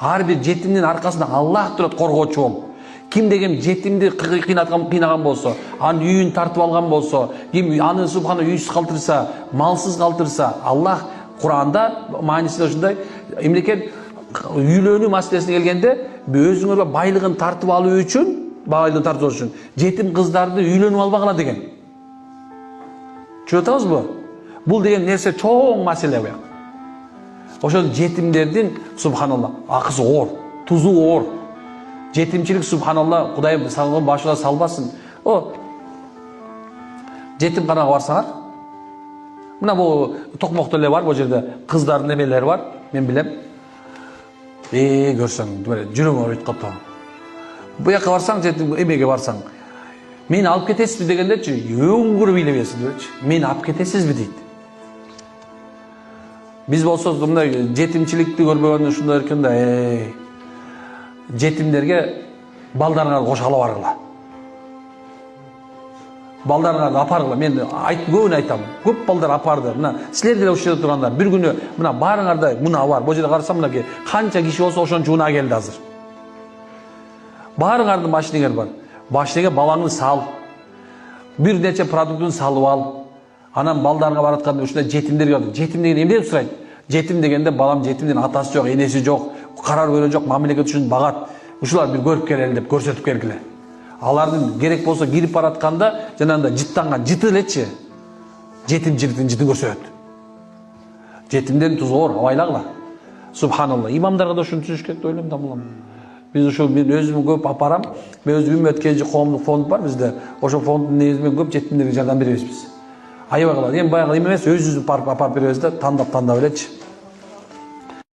Ар бир жетимдин аркасында Аллах турат коргоочу болуп. Ким деген жетимди кыйнаган болсо, анын үйүн тартып алган болсо, ким аны субхана үйсүз калтырса, малсыз калтырса, Аллах Куранда мааниси ушундай. Эмнекен үйлөнүү маселесине келгенде, өзүңөргө байлыгын тартып алуу үчүн, жетим кыздарды үйлөнүп албагыла деген. Түшүнүп атабызбы? Бул деген нерсе чоң маселе бу. Ошол жетимдердин субханалла акысы оор, тузу оор. Жетимчилик субханалла Кудайым салган башыга салбасын. Жетимканага барсаңар, мына бул токмокто эле бар, бул жерде кыздардын эмелери бар, мен билем. Көрсөң, жүрөгүм ооруйт катты. Бу жака барсаң, жетим эмеге барсаң, мени алып кетесизби дегендечи, өңгүрүп бийлебесиз депчи. Мени алып кетесизби дейт. Биз болсо мындай жетимчиликти көрбөгөндө ушундай эркен да, жетимдерге балдарыңарды кошкалы баргыла. Балдарыңарды апаргыла. Мен көбүн айтам. Көп балдар апарды. Мына силер деле ушул жерде тургандар. Бир күнү мына баарыңарда мына бар. Бул жерде карасам мына канча киши болсо ошончо унаа келди азыр. Баарыңардын башыгыңар бар. Башыга балаңды сал. Бир нече продуктун салып ал. Анан балдарга баратканда ушундай жетимдерге алды. Жетим деген эмне деп сурайт? Жетим дегенде балам жетимдин атасы жок, энеси жок, карар көрө жок, мамлекет үчүн багат. Ушулар бир көрүп келели деп көрсөтүп келгиле. Алардын керек болсо кирип баратканда жанагындай жыттанган жыты элечи. Жетимчиликтин жытын көрсөт. Жетимдердин тузу оор, абайлагыла. Субханалла. Имамдарга да ушуну түшүш керек деп ойлойм да булам. Биз ушул мен өзүм көп апарам. Мен өзүм үммөт кенжи коомдук фонд бар бизде. Ошол фонддун негизинен көп жетимдерге жардам беребиз биз. Аябай кылат. Эми баягы эме эмес, өзүбүз апарып беребиз да, тандап элечи.